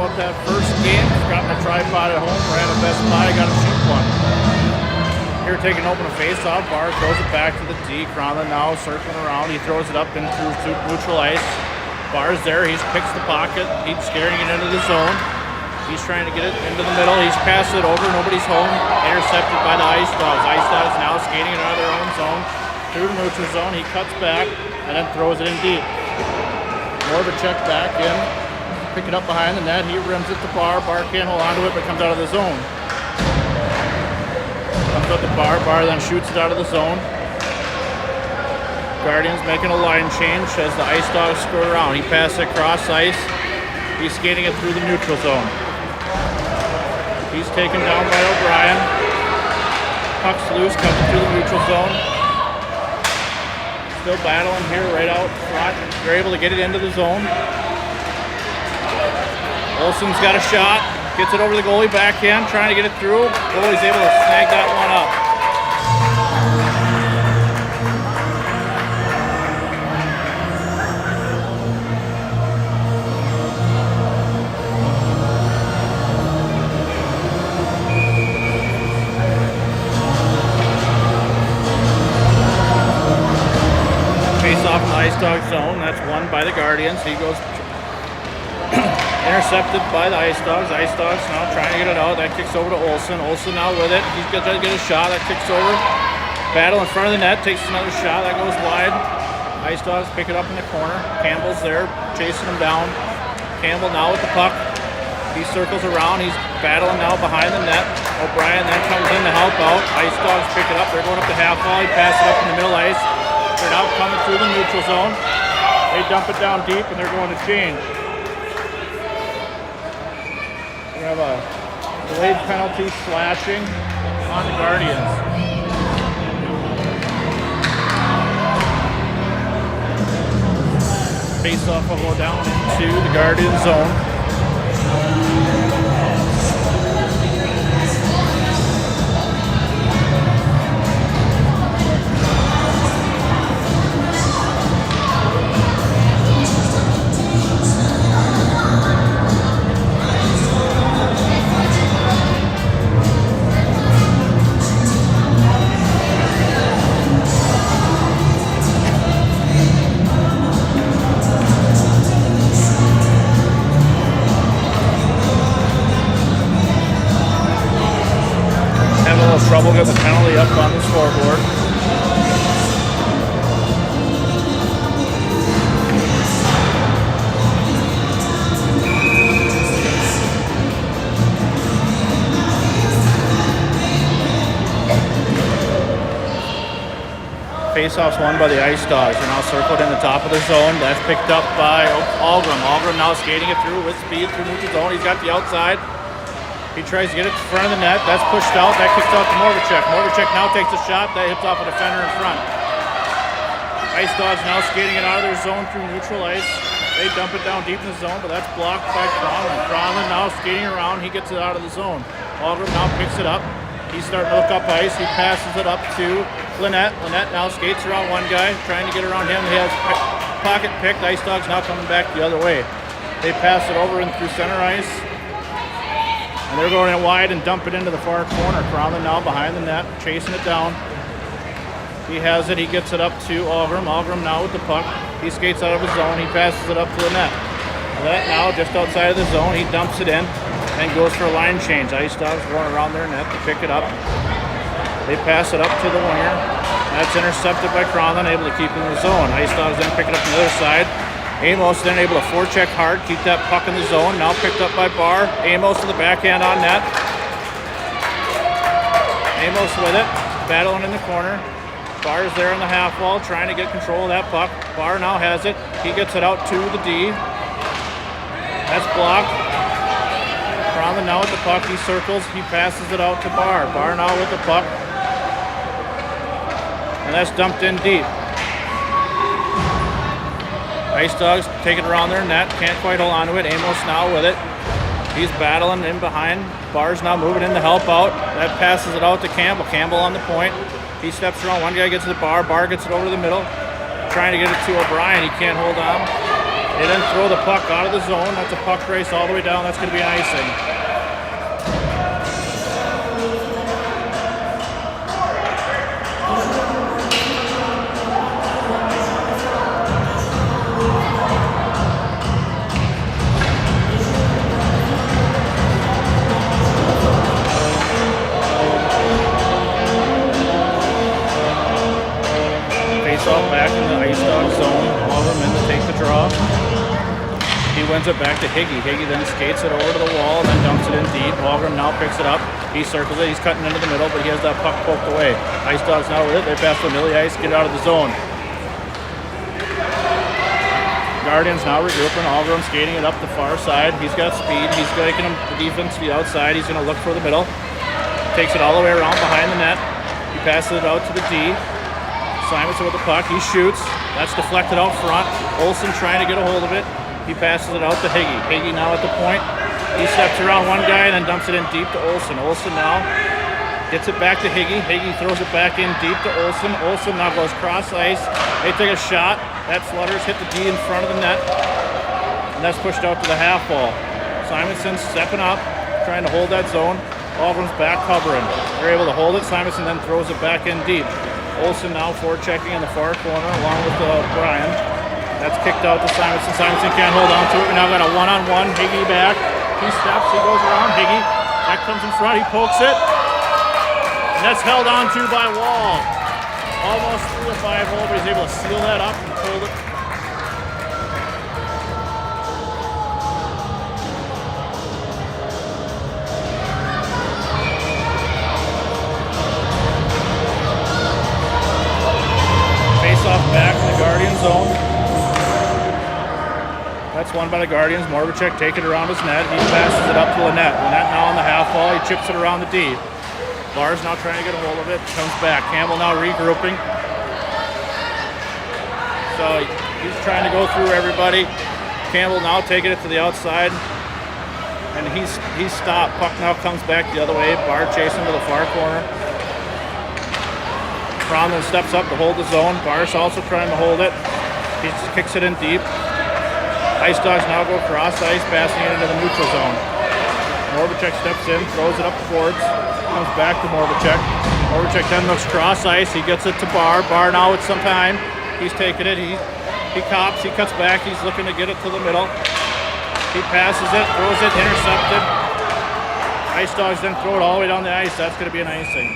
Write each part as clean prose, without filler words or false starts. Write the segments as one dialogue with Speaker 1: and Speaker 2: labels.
Speaker 1: about that first game. Got my tripod at home, ran a Best Buy, got to shoot one. Here taking open a face-off, Bar throws it back to the D. Cronlin now circling around. He throws it up in through neutral ice. Bar's there, he picks the pocket, he's scaring it into the zone. He's trying to get it into the middle, he's passed it over, nobody's home. Intercepted by the Ice Dogs. Ice Dogs now skating it out of their own zone. Through the neutral zone, he cuts back and then throws it in deep. More of a check back in, pick it up behind the net, he rims it to Bar. Bar can't hold on to it, but comes out of the zone. Comes up to Bar, Bar then shoots it out of the zone. Guardians making a line change as the Ice Dogs score around. He passes it across ice, he's skating it through the neutral zone. He's taken down by O'Brien. Puck's loose, coming through the neutral zone. Still battling here right out front. They're able to get it into the zone. Olsen's got a shot. Gets it over the goalie backhand, trying to get it through. Goalie's able to snag that one up. Off in the Ice Dog zone. That's won by the Guardians. He goes intercepted by the Ice Dogs. Ice Dogs now trying to get it out. That kicks over to Olsen. Olsen now with it. He's got to get a shot. That kicks over. Battle in front of the net. Takes another shot. That goes wide. Ice Dogs pick it up in the corner. Campbell's there chasing him down. Campbell now with the puck. He circles around. He's battling now behind the net. O'Brien then comes in to help out. Ice Dogs pick it up. They're going up the half wall. He passes it up in the middle ice. They're now coming through the neutral zone. They dump it down deep and they're going to change. We have a delayed penalty slashing on the Guardians. Face-off will go down into the Guardian zone. Trouble getting the penalty up on the scoreboard. Face-off's won by the Ice Dogs. They're now circled in the top of the zone. That's picked up by Algrim. Algrim now skating it through with speed through neutral zone. He's got the outside. He tries to get it to front of the net. That's pushed out. That kicks out to Morvacek. Morvacek now takes a shot. That hits off a defender in front. Ice Dogs now skating it out of their zone through neutral ice. They dump it down deep in the zone, but that's blocked by Cronlin. Cronlin now skating around. He gets it out of the zone. Algrim now picks it up. He's starting to look up ice. He passes it up to Lynette. Lynette now skates around one guy, trying to get around him. He has pocket picked. Ice Dogs now coming back the other way. They pass it over and through center ice. And they're going in wide and dump it into the far corner. Cronlin now behind the net, chasing it down. He has it, he gets it up to Algrim. Algrim now with the puck. He skates out of his zone, he passes it up to the net. That now just outside of the zone, he dumps it in and goes for a line change. Ice Dogs going around their net to pick it up. They pass it up to the winger. That's intercepted by Cronlin, able to keep it in the zone. Ice Dogs then pick it up on the other side. Amos then able to forecheck hard, keep that puck in the zone. Now picked up by Bar. Amos to the backhand on net. Amos with it, battling in the corner. Bar's there on the half wall, trying to get control of that puck. Bar now has it. He gets it out to the D. That's blocked. Cronlin now with the puck. He circles. He passes it out to Bar. Bar now with the puck. And that's dumped in deep. Ice Dogs take it around their net. Can't quite hold on to it. Amos now with it. He's battling in behind. Bar's now moving in to help out. That passes it out to Campbell. Campbell on the point. He steps around. One guy gets to the Bar. Bar gets it over the middle. Trying to get it to O'Brien. He can't hold on. They then throw the puck out of the zone. That's a puck race all the way down. That's going to be an icing. Face-off back in the Ice Dog zone. All of them in to take the draw. He wins it back to Higgy. Higgy then skates it over to the wall and then dumps it in deep. Walgrim now picks it up. He circles it. He's cutting into the middle, but he has that puck poked away. Ice Dog's now with it. They pass to the middle of the ice, get out of the zone. Guardians now regrouping. Walgrim skating it up the far side. He's got speed. He's taking the defense to the outside. He's going to look for the middle. Takes it all the way around behind the net. He passes it out to the D. Simonson with the puck. He shoots. That's deflected out front. Olsen trying to get a hold of it. He passes it out to Higgy. Higgy now at the point. He steps around one guy and then dumps it in deep to Olsen. Olsen now gets it back to Higgy. Higgy throws it back in deep to Olsen. Olsen now goes cross ice. They take a shot. That flutters, hit the D in front of the net. And that's pushed out to the half wall. Simonson stepping up, trying to hold that zone. Walgrim's back covering. They're able to hold it. Simonson then throws it back in deep. Olsen now forechecking in the far corner along with Brian. That's kicked out to Simonson. Simonson can't hold on to it. We now got a one-on-one. Higgy back. He steps. He goes around. Higgy. That comes in front. He pokes it. And that's held on to by Wall. Almost 3 to 5 hole, but he's able to seal that up and hold it. Face-off back in the Guardian zone. That's won by the Guardians. Morbacek take it around his net. He passes it up to Lynette. Lynette now on the half wall. He chips it around the D. Barr's now trying to get a hold of it. Comes back. Campbell now regrouping. So he's trying to go through everybody. Campbell now taking it to the outside. And he's stopped. Puck now comes back the other way. Barr chasing to the far corner. Cromwell steps up to hold the zone. Barr's also trying to hold it. He kicks it in deep. Ice Dogs now go cross ice, passing it into the neutral zone. Morbacek steps in, throws it up the boards, comes back to Morbacek. Morbacek then looks cross ice, he gets it to Barr. Barr now with some time. He's taking it, he cops, he cuts back, he's looking to get it to the middle. He passes it, throws it, intercepted. Ice Dogs then throw it all the way down the ice. That's going to be an icing.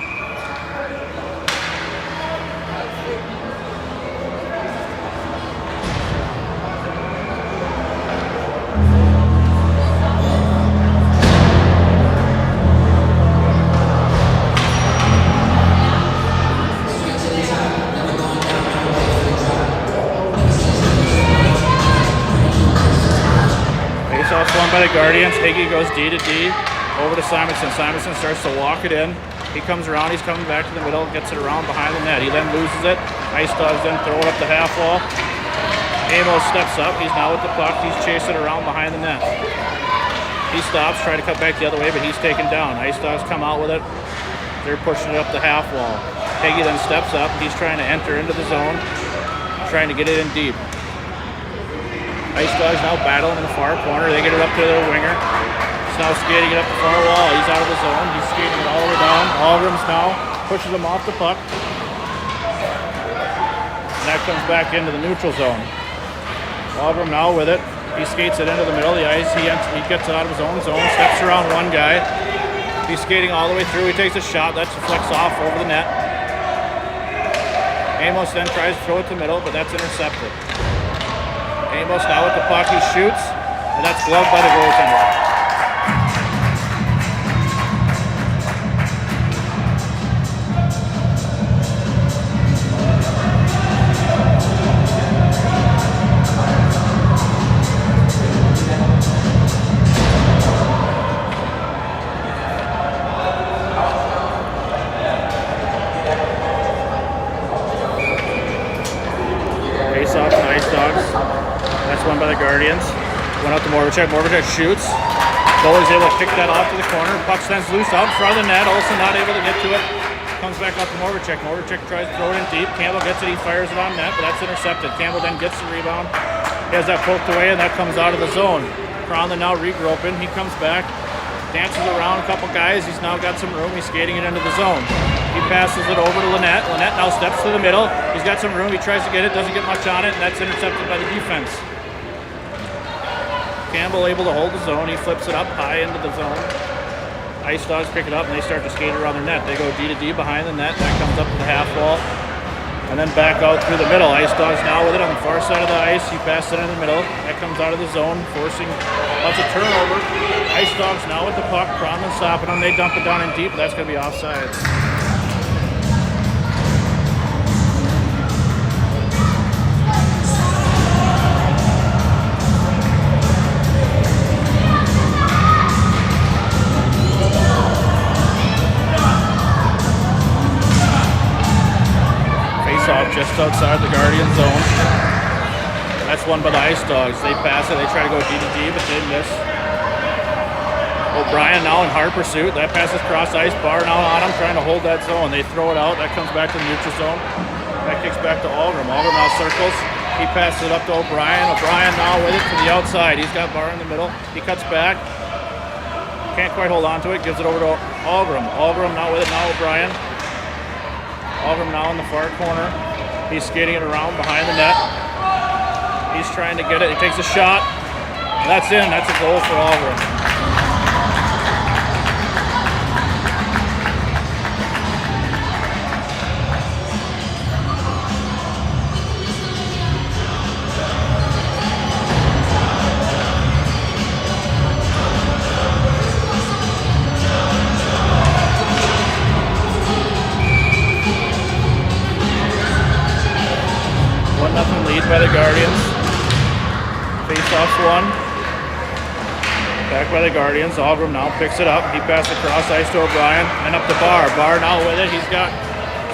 Speaker 1: Won by the Guardians. Higgy goes D to D over to Simonson. Simonson starts to walk it in. He comes around. He's coming back to the middle. Gets it around behind the net. He then loses it. Ice Dogs then throw it up the half wall. Amos steps up. He's now with the puck. He's chasing around behind the net. He stops, trying to cut back the other way, but he's taken down. Ice Dogs come out with it. They're pushing it up the half wall. Higgy then steps up. He's trying to enter into the zone, trying to get it in deep. Ice Dogs now battling in the far corner. They get it up to their winger. He's now skating it up the far wall. He's out of the zone. He's skating it all the way down. Walgrim's now pushes him off the puck. And that comes back into the neutral zone. Walgrim now with it. He skates it into the middle of the ice. He gets it out of his own zone. Steps around one guy. He's skating all the way through. He takes a shot. That deflects off over the net. Amos then tries to throw it to the middle, but that's intercepted. Amos now with the puck, he shoots, and that's gloved by the goaltender. Face off to Ice Dogs. That's won by the Guardians. Went out to Morbacek. Morbacek shoots. Goalie's able to kick that off to the corner. Puck stands loose out in front of the net. Olsen not able to get to it. Comes back up to Morbacek. Morbacek tries to throw it in deep. Campbell gets it. He fires it on net, but that's intercepted. Campbell then gets the rebound. He has that poked away, and that comes out of the zone. Conlon now regrouping. He comes back, dances around a couple guys. He's now got some room. He's skating it into the zone. He passes it over to Lynette. Lynette now steps to the middle. He's got some room. He tries to get it, doesn't get much on it, and that's intercepted by the defense. Campbell able to hold the zone. He flips it up high into the zone. Ice Dogs pick it up, and they start to skate around their net. They go D to D behind the net. That comes up to the half wall. And then back out through the middle. Ice Dogs now with it on the far side of the ice. He passed it in the middle. That comes out of the zone, forcing lots of turnover. Ice Dogs now with the puck. Conlon stopping them. They dump it down in deep. That's going to be offside. Just outside the Guardian zone. That's won by the Ice Dogs. They pass it. They try to go D to D, but they miss. O'Brien now in hard pursuit. That passes cross ice. Barr now on him, trying to hold that zone. They throw it out. That comes back to the neutral zone. That kicks back to Algrim. Algrim now circles. He passes it up to O'Brien. O'Brien now with it to the outside. He's got Barr in the middle. He cuts back. Can't quite hold on to it. Gives it over to Algrim. Algrim now with it. Now O'Brien. Algrim now in the far corner. He's skating it around behind the net. He's trying to get it. He takes a shot. That's in. That's a goal for Algrim. Lead by the Guardians. Face-off's won. Back by the Guardians. Algrim now picks it up. He passes across ice to O'Brien and up to Barr. Barr now with it. He's got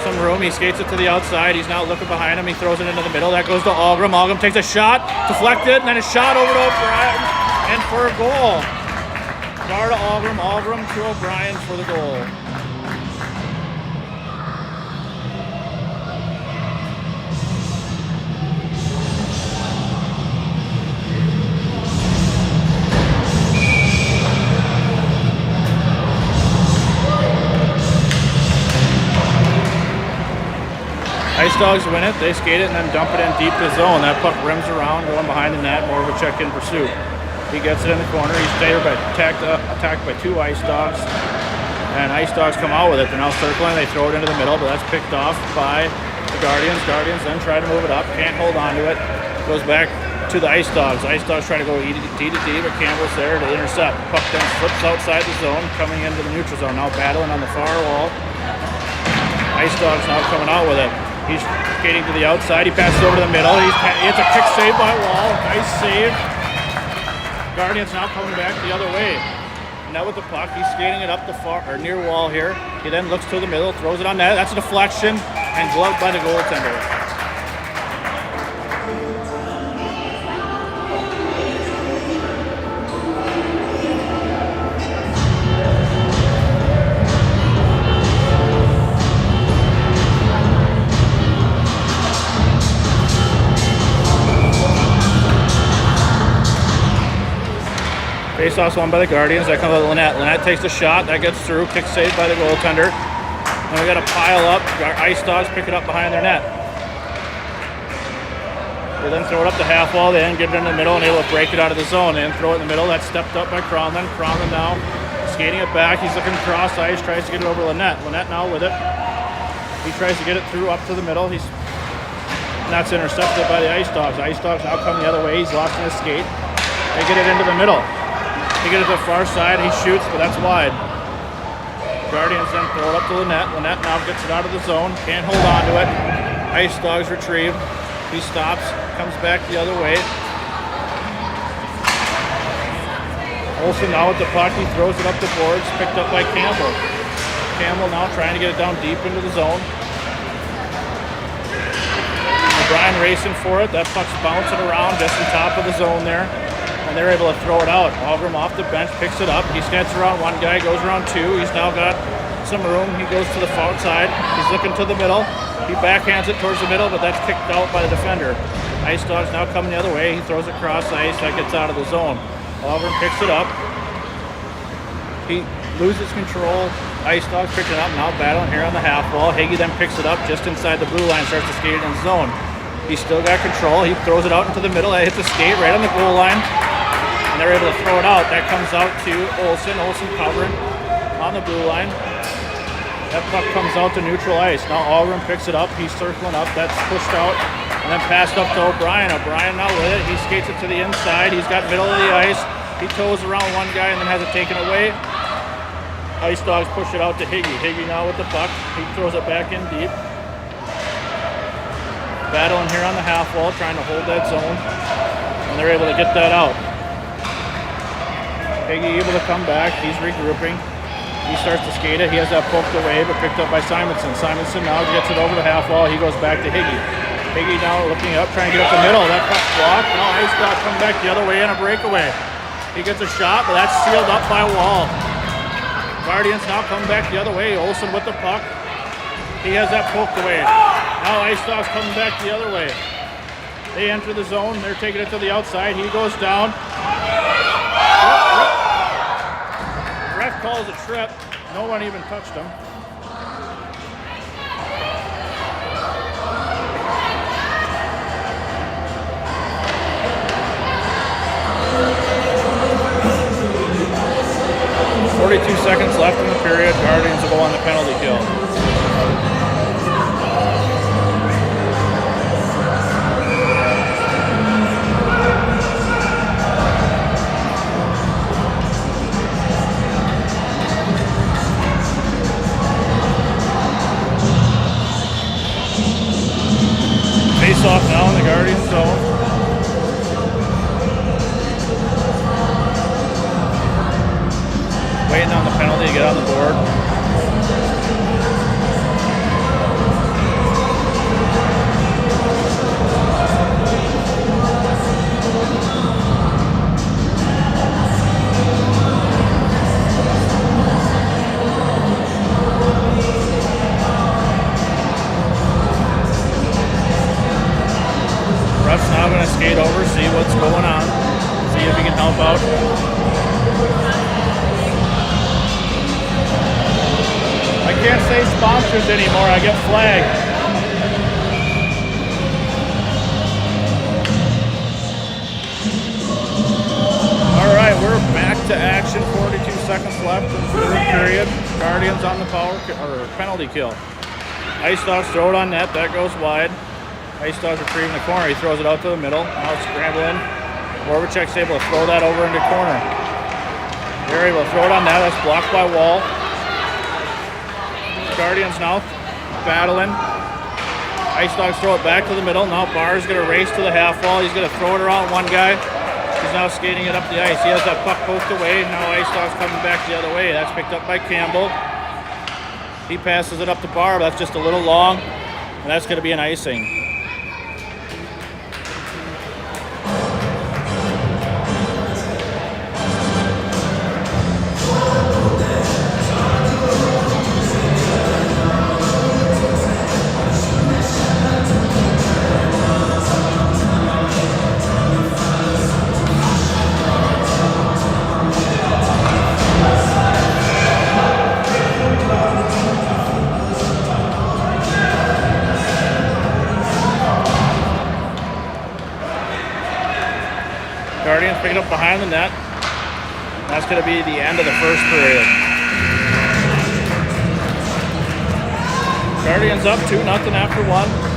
Speaker 1: some room. He skates it to the outside. He's now looking behind him. He throws it into the middle. That goes to Algrim. Algrim takes a shot, deflected, and then a shot over to O'Brien and for a goal. Barr to Algrim. Algrim to O'Brien for the goal. Ice Dogs win it. They skate it and then dump it in deep to zone. That puck rims around, going behind the net. More of a check-in pursuit. He gets it in the corner. He's attacked by two Ice Dogs. And Ice Dogs come out with it. They're now circling. They throw it into the middle, but that's picked off by the Guardians. Guardians then try to move it up. Can't hold on to it. Goes back to the Ice Dogs. Ice Dogs try to go D to D, but Campbell's there to intercept. Puck then flips outside the zone, coming into the neutral zone. Now battling on the far wall. Ice Dogs now coming out with it. He's skating to the outside. He passes over to the middle. He hits a kick save by Wall. Nice save. Guardians now coming back the other way. Now with the puck, he's skating it up the far or near Wall here. He then looks to the middle, throws it on net. That's a deflection and gloved by the goaltender. Face-off's won by the Guardians. That comes out of Lynette. Lynette takes the shot. That gets through. Kick saved by the goaltender. And we got a pile up. Our Ice Dogs pick it up behind their net. They then throw it up the half wall. They then get it in the middle and able to break it out of the zone. They then throw it in the middle. That's stepped up by Conlon. Conlon now skating it back. He's looking cross ice. Tries to get it over Lynette. Lynette now with it. He tries to get it through up to the middle. And that's intercepted by the Ice Dogs. Ice Dogs now come the other way. He's lost in his skate. They get it into the middle. He gets it to the far side. He shoots, but that's wide. Guardians then throw it up to Lynette. Lynette now gets it out of the zone. Can't hold on to it. Ice Dogs retrieve. He stops. Comes back the other way. Olsen now with the puck. He throws it up the boards. Picked up by Campbell. Campbell now trying to get it down deep into the zone. O'Brien racing for it. That puck's bouncing around just on top of the zone there. And they're able to throw it out. Algrim off the bench, picks it up. He skates around one guy, goes around two. He's now got some room. He goes to the far side. He's looking to the middle. He backhands it towards the middle, but that's kicked out by the defender. Ice Dogs now coming the other way. He throws it across the ice. That gets out of the zone. Auburn picks it up. He loses control. Ice Dogs picking it up. Now battling here on the half wall. Higgy then picks it up just inside the blue line. Starts to skate it in the zone. He's still got control. He throws it out into the middle. That hits the skate right on the goal line. And they're able to throw it out. That comes out to Olsen. Olsen covering on the blue line. That puck comes out to neutral ice. Now Auburn picks it up. He's circling up. That's pushed out. And then passed up to O'Brien. O'Brien now with it. He skates it to the inside. He's got middle of the ice. He toes around one guy and then has it taken away. Ice Dogs push it out to Higgy. Higgy now with the puck. He throws it back in deep. Battling here on the half wall, trying to hold that zone. And they're able to get that out. Higgy able to come back. He's regrouping. He starts to skate it. He has that poked away, but picked up by Simonson. Simonson now gets it over the half wall. He goes back to Higgy. Higgy now looking up, trying to get up the middle. That puck blocked. Now Ice Dog comes back the other way in a breakaway. He gets a shot, but that's sealed up by Wall. Guardians now come back the other way. Olsen with the puck. He has that poked away. Now Ice Dogs coming back the other way. They enter the zone. They're taking it to the outside. He goes down. Ref calls a trip. No one even touched him. .42 seconds left in the period. Guardians will go on the penalty kill. Face off now in the Guardians zone. Waiting on the penalty to get on the board. Ref's now going to skate over, see what's going on, see if he can help out. I can't say sponsors anymore, I get flagged. All right, we're back to action. 42 seconds left in the third period. Guardians on the penalty kill. Ice Dogs throw it on net, that goes wide. Ice Dogs retrieving the corner. He throws it out to the middle. Now it's scrambling. Voracek's able to throw that over into corner. They're able to throw it on net. That's blocked by Wall. Guardians now battling. Ice Dogs throw it back to the middle. Now Barr's going to race to the half wall. He's going to throw it around one guy. He's now skating it up the ice. He has that puck poked away. Now Ice Dogs coming back the other way. That's picked up by Campbell. He passes it up to Barr. That's just a little long. And that's going to be an icing. Guardians pick it up behind the net. That's going to be the end of the first period. Guardians up 2-0 after one.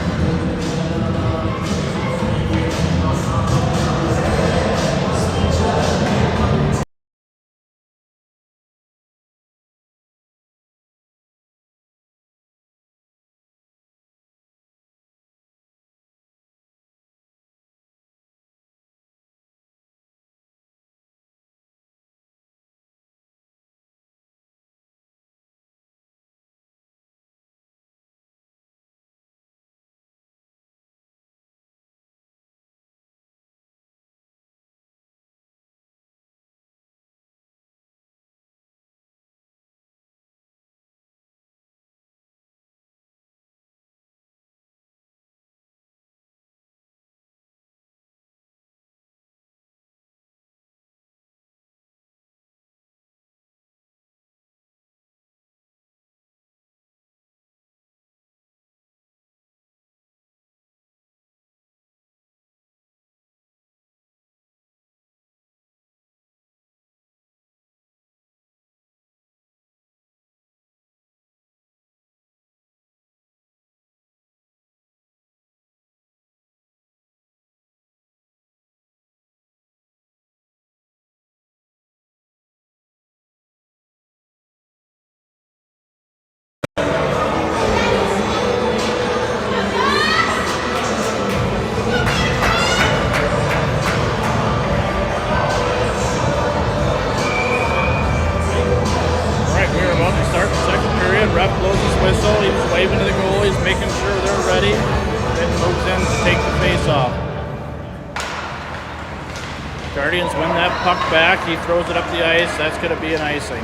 Speaker 1: Guardians win that puck back. He throws it up the ice. That's going to be an icing.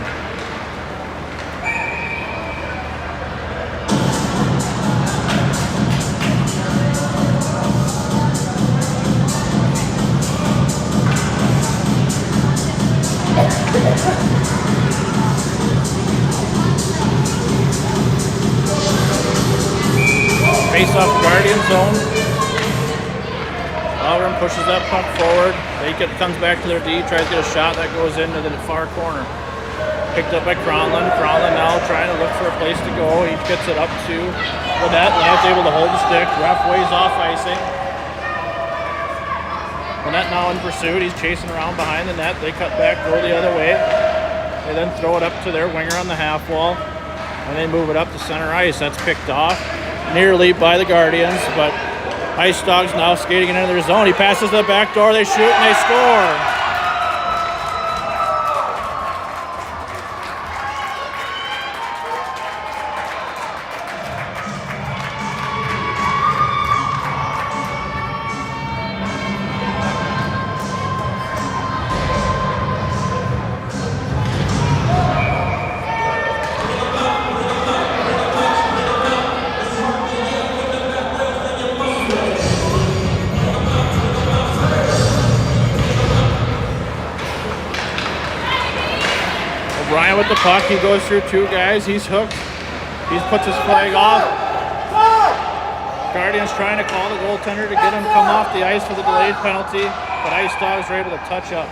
Speaker 1: Face off Guardian zone. Algren pushes that puck forward. Comes back to their D, tries to get a shot that goes into the far corner. Picked up by Cronlin. Cronlin now trying to look for a place to go. He gets it up to the net. Now able to hold the stick. Ref ways off icing. The net now in pursuit. He's chasing around behind the net. They cut back, go the other way. They then throw it up to their winger on the half wall. And they move it up to center ice. That's picked off nearly by the Guardians, but Ice Dogs now skating into their zone. He passes the back door, they shoot, and they score. Ryan with the puck, he goes through two guys, he's hooked, he puts his flag off. Guardians trying to call the goaltender to get him come off the ice for the delayed penalty, but Ice Dogs are able to touch up.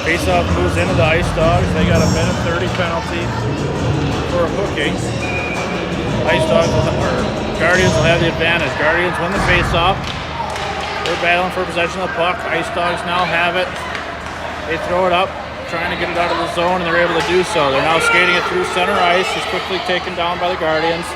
Speaker 1: Faceoff moves into the Ice Dogs. They got a minute 30 penalty for hooking. Ice Dogs Guardians will have the advantage. Guardians win the faceoff. They're battling for possession of the puck. Ice Dogs now have it. They throw it up, trying to get it out of the zone, and they're able to do so. They're now skating it through center ice. It's quickly taken down by the Guardians.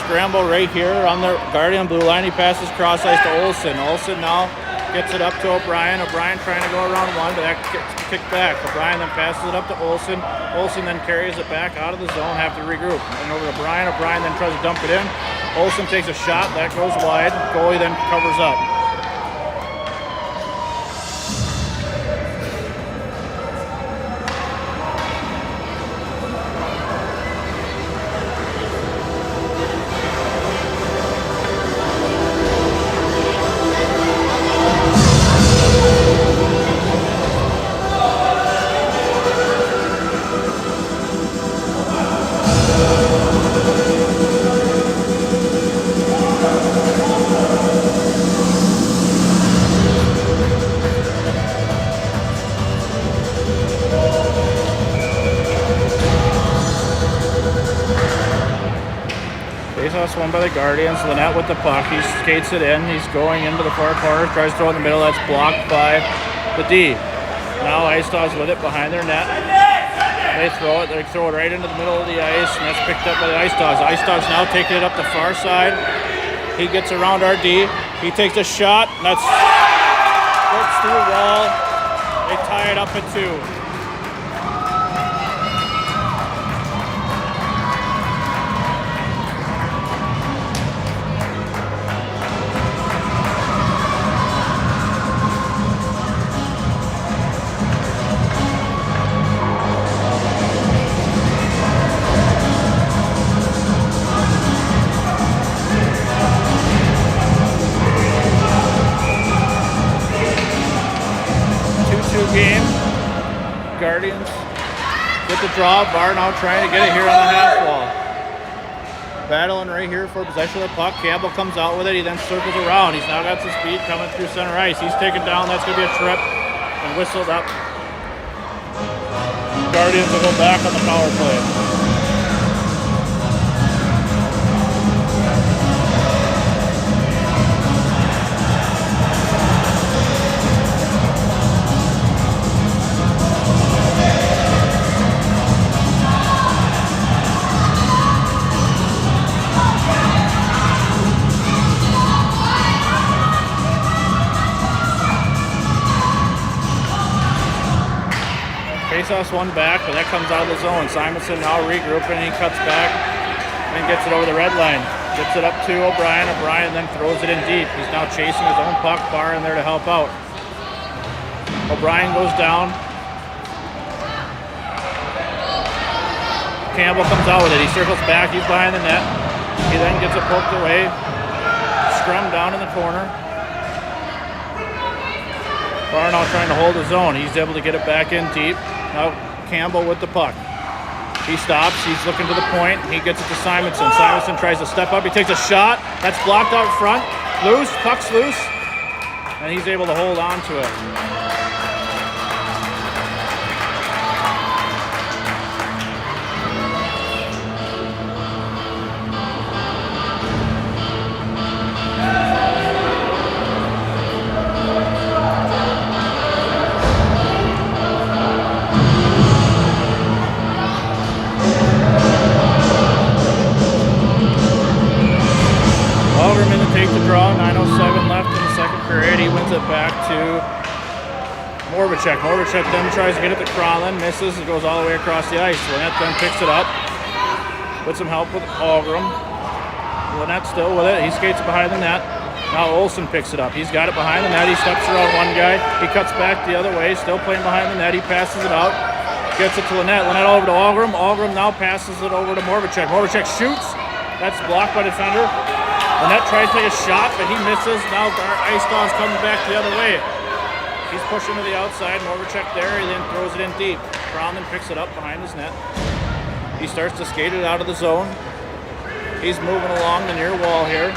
Speaker 1: Scramble right here on the Guardian blue line. He passes cross ice to Olsen. Olsen now gets it up to O'Brien. O'Brien trying to go around one, but that gets kicked back. O'Brien then passes it up to Olsen. Olsen then carries it back out of the zone, have to regroup. And over to O'Brien. O'Brien then tries to dump it in. Olsen takes a shot, that goes wide. Goalie then covers up. Faceoff's won by the Guardians. Lynette with the puck. He skates it in. He's going into the far corner. Tries to throw it in the middle. That's blocked by the D. Now Ice Dogs with it behind their net. They throw it. They throw it right into the middle of the ice, and that's picked up by the Ice Dogs. Ice Dogs now taking it up the far side. He gets around our D. He takes a shot. And that's flips through the wall. They tie it up at 2. Game. Guardians with the draw. Bar now trying to get it here on the half wall. Battling right here for possession of the puck. Campbell comes out with it. He then circles around. He's now got some speed coming through center ice. He's taken down. That's going to be a trip and whistled up. Guardians will go back on the power play. Face-off's one back, but that comes out of the zone. Simonson now regrouping, he cuts back and gets it over the red line. Gets it up to O'Brien. O'Brien then throws it in deep. He's now chasing his own puck. Barr in there to help out. O'Brien goes down. Campbell comes out with it. He circles back. He's behind the net. He then gets it poked away. Scrum down in the corner. Barr now trying to hold his own. He's able to get it back in deep. Now Campbell with the puck. He stops. He's looking to the point. He gets it to Simonson. Simonson tries to step up. He takes a shot. That's blocked out front. Loose. Puck's loose. And he's able to hold on to it. Take the draw, 9:07 left in the second period. He wins it back to Morbacek. Morbacek then tries to get it to Cronlin, misses, it goes all the way across the ice. Lynette then picks it up with some help with Algrim. Lynette still with it, he skates it behind the net. Now Olsen picks it up, he's got it behind the net, he steps around one guy, he cuts back the other way, still playing behind the net, he passes it out, gets it to Lynette. Lynette over to Algrim, Algrim now passes it over to Morbacek. Morbacek shoots, that's blocked by the defender. Lynette tries to take a shot, but he misses. Now Ice Dog's coming back the other way. He's pushing to the outside. Morbacek there. He then throws it in deep. Cronlin picks it up behind his net. He starts to skate it out of the zone. He's moving along the near wall here.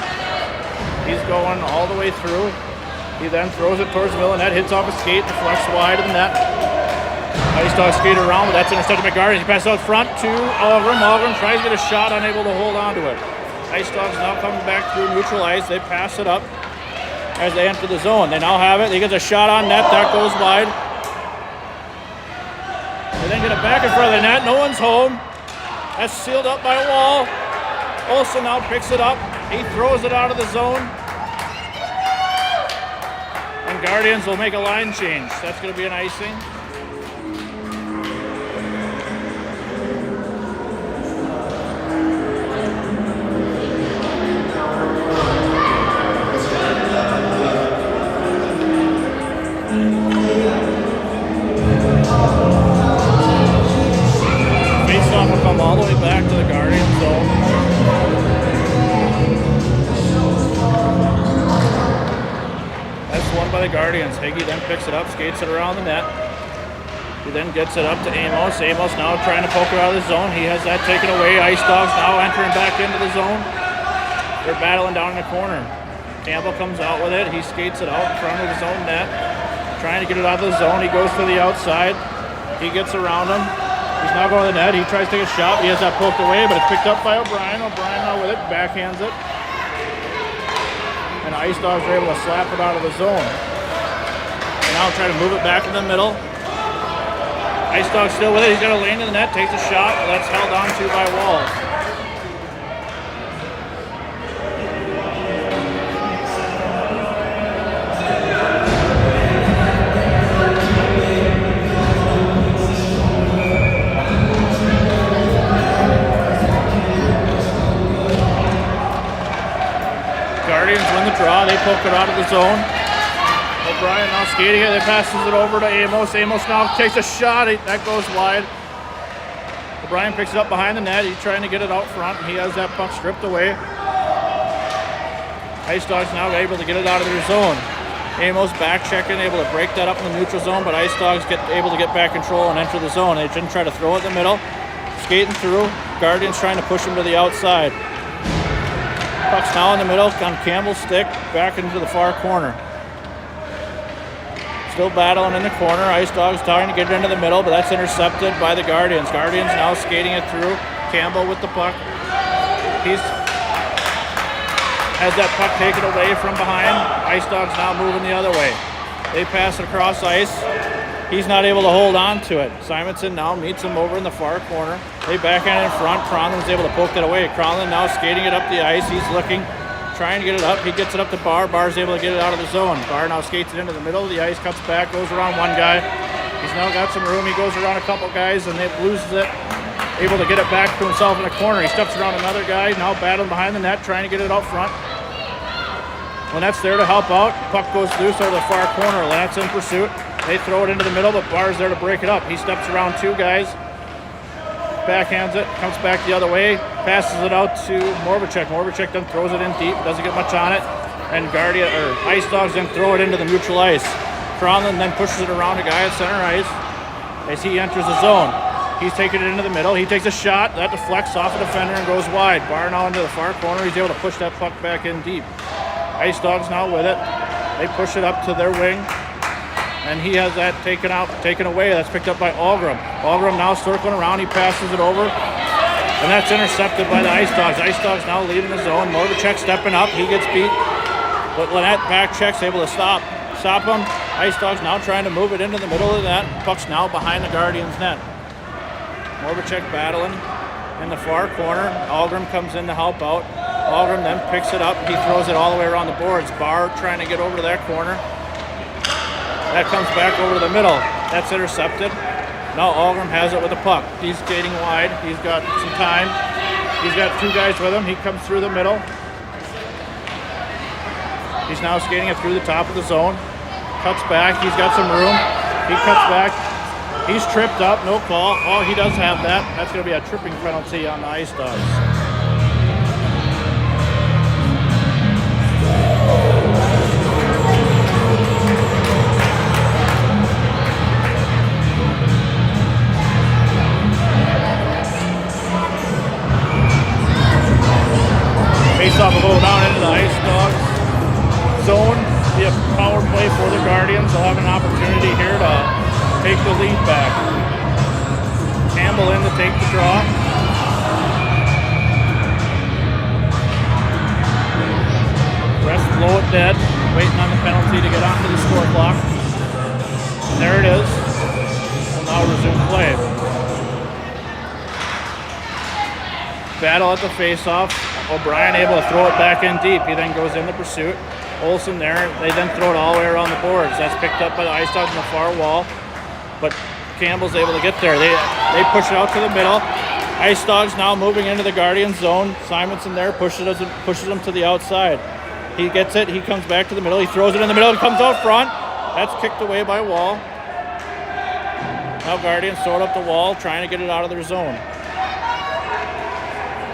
Speaker 1: He's going all the way through. He then throws it towards the middle of the net, hits off a skate, deflects wide of the net. Ice Dog skated around, but that's intercepted by Garden. He passes out front to Algrim. Algrim tries to get a shot, unable to hold on to it. Ice Dogs now coming back through neutral ice. They pass it up as they enter the zone. They now have it. He gets a shot on net. That goes wide. They then get it back in front of the net. No one's home. That's sealed up by a wall. Olsen now picks it up. He throws it out of the zone. And Guardians will make a line change. That's going to be an icing. All the way back to the Guardian zone. That's won by the Guardians. Higgy then picks it up, skates it around the net. He then gets it up to Amos. Amos now trying to poke it out of the zone. He has that taken away. Ice Dogs now entering back into the zone. They're battling down in the corner. Campbell comes out with it. He skates it out in front of his own net. Trying to get it out of the zone. He goes to the outside. He gets around him. He's now going to the net. He tries to take a shot. He has that poked away, but it's picked up by O'Brien. O'Brien now with it, backhands it. And Ice Dogs are able to slap it out of the zone. And now try to move it back in the middle. Ice Dog's still with it. He's got a lane in the net, takes a shot. That's held on to by Wall. Win the draw. They poke it out of the zone. O'Brien now skating it. They passes it over to Amos. Amos now takes a shot. That goes wide. O'Brien picks it up behind the net. He's trying to get it out front. He has that puck stripped away. Ice Dogs now able to get it out of their zone. Amos back checking, able to break that up in the neutral zone, but Ice Dogs able to get back control and enter the zone. They didn't try to throw it in the middle. Skating through. Guardians trying to push him to the outside. Puck's now in the middle on Campbell's stick, back into the far corner. Still battling in the corner. Ice Dogs trying to get it into the middle, but that's intercepted by the Guardians. Guardians now skating it through. Campbell with the puck. He's has that puck taken away from behind. Ice Dogs now moving the other way. They pass it across ice. He's not able to hold on to it. Simonson now meets him over in the far corner. They backhand in front. Cronlin's able to poke it away. Cronlin now skating it up the ice. He's looking, trying to get it up. He gets it up to Barr. Barr's able to get it out of the zone. Barr now skates it into the middle of the ice, cuts back, goes around one guy. He's now got some room. He goes around a couple guys and they loses it. Able to get it back to himself in the corner. He steps around another guy, now battling behind the net, trying to get it out front. Lynette's there to help out. Puck goes loose over the far corner. Lynette's in pursuit. They throw it into the middle, but Barr's there to break it up. He steps around two guys, backhands it, comes back the other way, passes it out to Moravcik. Moravcik then throws it in deep, doesn't get much on it, and Ice Dogs then throw it into the neutral ice. Cronlund then pushes it around a guy at center ice as he enters the zone. He's taking it into the middle. He takes a shot. That deflects off a defender and goes wide. Barr now into the far corner. He's able to push that puck back in deep. Ice Dogs now with it. They push it up to their wing. And he has that taken away. That's picked up by Algrim. Algrim now circling around. He passes it over. And that's intercepted by the Ice Dogs. Ice Dogs now leading the zone. Moravcik stepping up. He gets beat. But Lynette back checks, able to stop him. Ice Dogs now trying to move it into the middle of the net. Puck's now behind the Guardians' net. Moravcik battling in the far corner. Algrim comes in to help out. Algrim then picks it up. He throws it all the way around the boards. Barr trying to get over to that corner. That comes back over to the middle. That's intercepted. Now Algrim has it with the puck. He's skating wide. He's got some time. He's got two guys with him. He comes through the middle. He's now skating it through the top of the zone. Cuts back. He's got some room. He cuts back. He's tripped up, no call. Oh, he does have that. That's going to be a tripping penalty on the Ice Dogs. Face off a little down into the Ice Dogs zone. Be a power play for the Guardians. They'll have an opportunity here to take the lead back. Campbell in to take the draw. Rest blow it dead. Waiting on the penalty to get onto the score clock. And there it is. We'll now resume play. Battle at the face-off. O'Brien able to throw it back in deep. He then goes into pursuit. Olsen there. They then throw it all the way around the boards. That's picked up by the Ice Dogs on the far wall. But Campbell's able to get there. They push it out to the middle. Ice Dogs now moving into the Guardian zone. Simonson there pushes him to the outside. He gets it. He comes back to the middle. He throws it in the middle. It comes out front. That's kicked away by Wall. Now Guardians throw it up the wall, trying to get it out of their zone.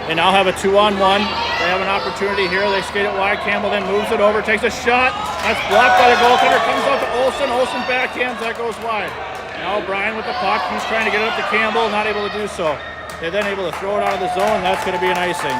Speaker 1: They now have a 2-on-1. They have an opportunity here. They skate it wide. Campbell then moves it over, takes a shot. That's blocked by the goaltender. Comes out to Olsen. Olsen backhands. That goes wide. Now O'Brien with the puck. He's trying to get it up to Campbell. Not able to do so. They're then able to throw it out of the zone. That's going to be an icing.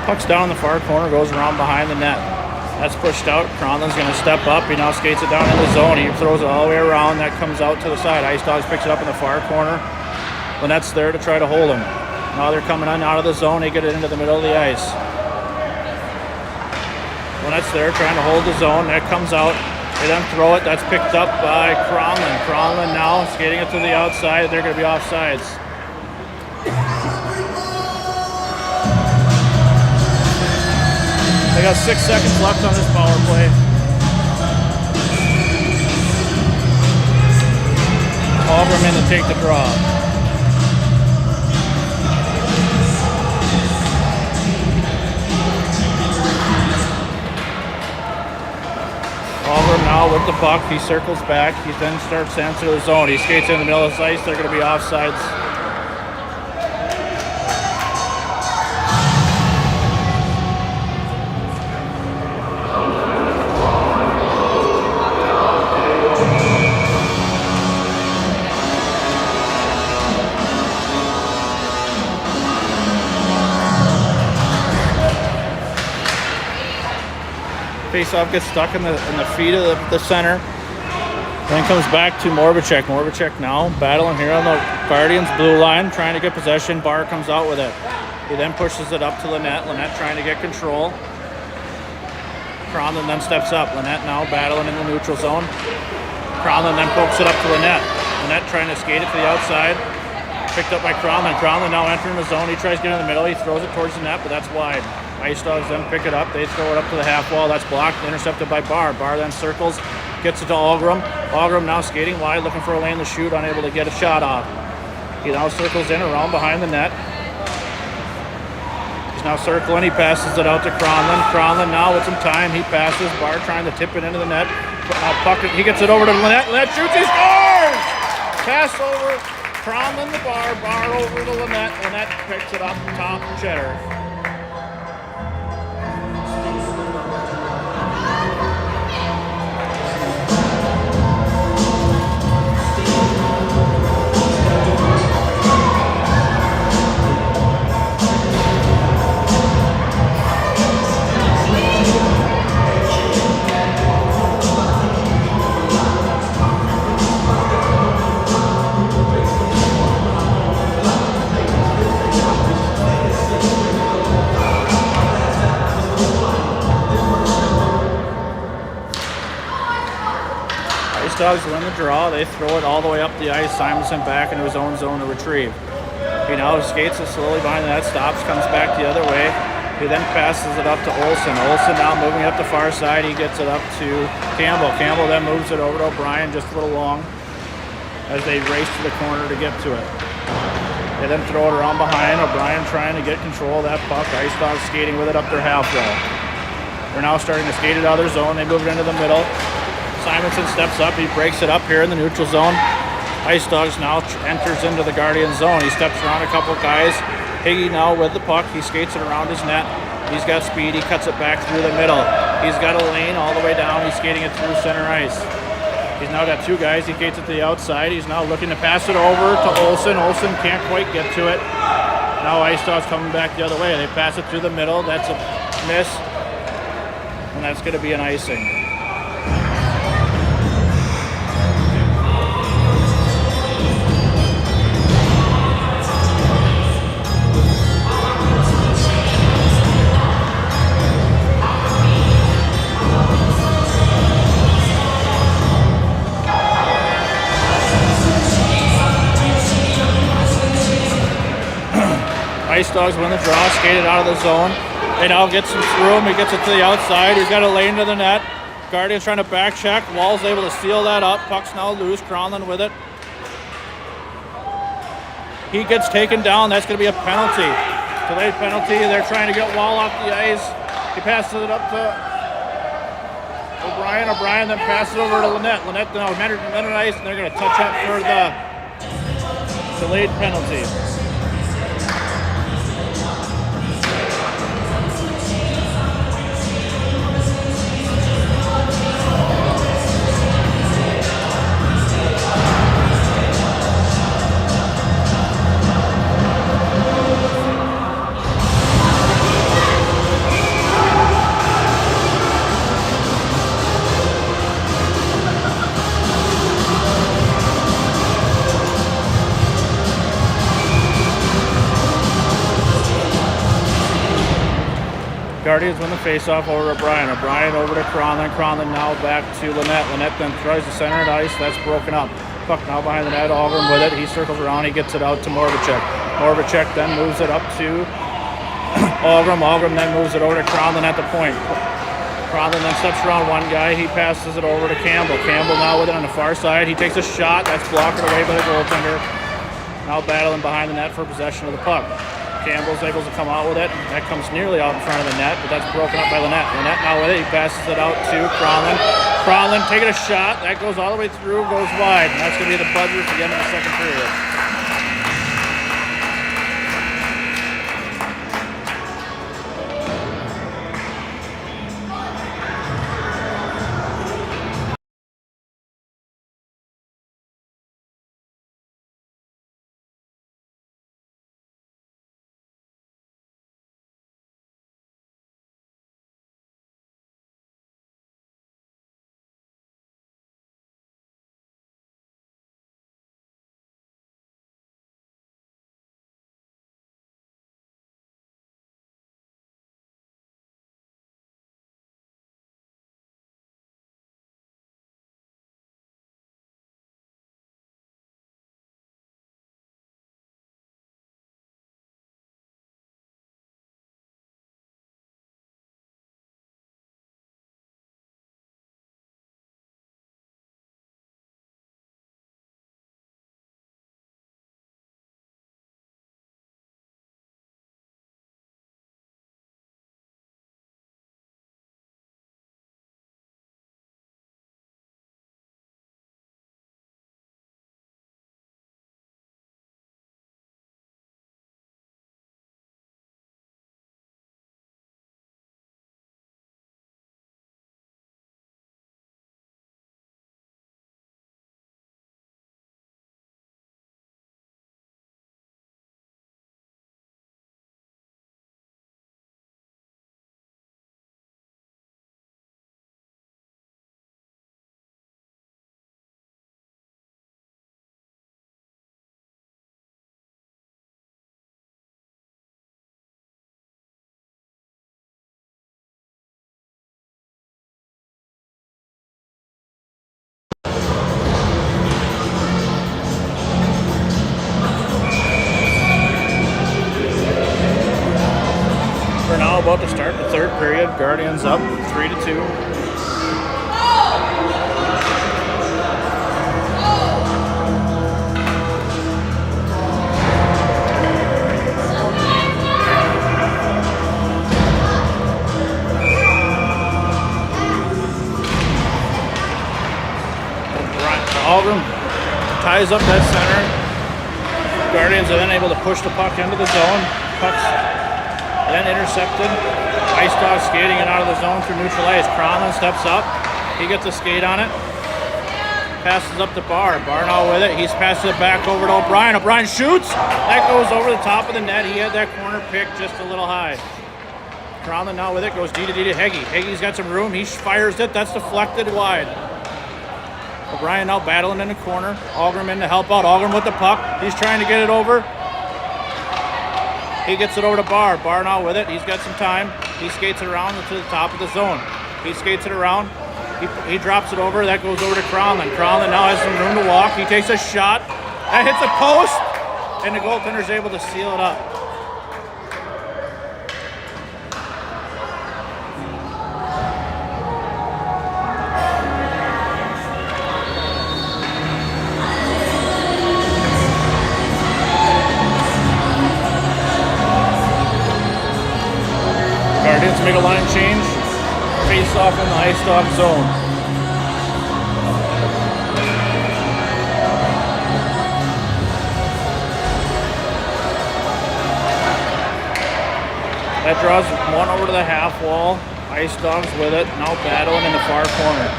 Speaker 1: Puck's down in the far corner, goes around behind the net. That's pushed out. Cronlund's going to step up. He now skates it down in the zone. He throws it all the way around. That comes out to the side. Ice Dogs picks it up in the far corner. Lynette's there to try to hold him. Now they're coming on out of the zone. They get it into the middle of the ice. Lynette's there trying to hold the zone. That comes out. They then throw it. That's picked up by Cronlund. Cronlund now skating it to the outside. They're going to be offsides. They got 6 seconds left on this power play. Algrim in to take the draw. Algrim now with the puck. He circles back. He then starts to enter the zone. He skates in the middle of the ice. They're going to be offsides. face-off gets stuck in the feet of the center. Then comes back to Morbacek. Morbacek now battling here on the Guardians' blue line, trying to get possession. Barr comes out with it. He then pushes it up to Lynette. Lynette trying to get control. Cronlin then steps up. Lynette now battling in the neutral zone. Cronlin then pokes it up to Lynette. Lynette trying to skate it to the outside. Picked up by Cronlin. Cronlin now entering the zone. He tries to get in the middle. He throws it towards the net, but that's wide. Ice Dogs then pick it up. They throw it up to the half wall. That's blocked. Intercepted by Barr. Barr then circles. Gets it to Algrim. Algrim now skating wide, looking for a lane to shoot, unable to get a shot off. He now circles in around behind the net. He's now circling. He passes it out to Cronlin. Cronlin now with some time. He passes. Barr trying to tip it into the net. He gets it over to Lynette. Lynette shoots. He scores! Pass over. Cronlin to Barr. Barr over to Lynette. Lynette picks it up top cheddar. Dogs win the draw. They throw it all the way up the ice. Simonson back into his own zone to retrieve. He now skates it slowly behind the net, stops, comes back the other way. He then passes it up to Olsen. Olsen now moving up the far side. He gets it up to Campbell. Campbell then moves it over to O'Brien just a little long as they race to the corner to get to it. They then throw it around behind. O'Brien trying to get control of that puck. Ice Dogs skating with it up their half wall. They're now starting to skate it out of their zone. They move it into the middle. Simonson steps up. He breaks it up here in the neutral zone. Ice Dogs now enters into the Guardian zone. He steps around a couple guys. Higgy now with the puck. He skates it around his net. He's got speed. He cuts it back through the middle. He's got a lane all the way down. He's skating it through center ice. He's now got two guys. He skates it to the outside. He's now looking to pass it over to Olsen. Olsen can't quite get to it. Now Ice Dogs coming back the other way. They pass it through the middle. That's a miss. And that's going to be an icing. Ice Dogs win the draw, skated out of the zone. They now gets him through him. He gets it to the outside. He's got a lane to the net. Guardian's trying to back check. Wall's able to steal that up. Puck's now loose. Cronlin with it. He gets taken down. That's going to be a penalty. Delayed penalty. They're trying to get Wall off the ice. He passes it up to O'Brien. O'Brien then passes it over to Lynette. Lynette now entered ice, and they're going to touch up for the delayed penalty. Guardians win the faceoff over O'Brien. O'Brien over to Cronlin. Cronlin now back to Lynette. Lynette then tries to center at ice. That's broken up. Puck now behind the net. Algrim with it. He circles around. He gets it out to Morbacek. Morbacek then moves it up to Algrim. Algrim then moves it over to Cronlin at the point. Cronlin then steps around one guy. He passes it over to Campbell. Campbell now with it on the far side. He takes a shot. That's blocked away by the goaltender. Now battling behind the net for possession of the puck. Campbell's able to come out with it. That comes nearly out in front of the net, but that's broken up by Lynette. Lynette now with it. He passes it out to Cronlin. Cronlin taking a shot. That goes all the way through, goes wide. And that's going to be the buzzer at the end of the second period. about to start the third period. Guardians up 3-2. Algrim ties up that center. Guardians are then able to push the puck into the zone. Puck's then intercepted. Ice Dog skating it out of the zone through neutral ice. Cronlin steps up. He gets a skate on it. Passes up to Barr. Barr now with it. He's passes it back over to O'Brien. O'Brien shoots. That goes over the top of the net. He had that corner pick just a little high. Cronlin now with it. Goes D to Heggie. Heggie's got some room. He fires it. That's deflected wide. O'Brien now battling in the corner. Algrim in to help out. Algrim with the puck. He's trying to get it over. He gets it over to Barr. Barr now with it. He's got some time. He skates it around to the top of the zone. He skates it around. He drops it over. That goes over to Cronlin. Cronlin now has some room to walk. He takes a shot. That hits a post. And the goaltender's able to seal it up. Guardians make a line change. Face off in the Ice Dog zone. That draws one over to the half wall. Ice Dogs with it. Now battling in the far corner.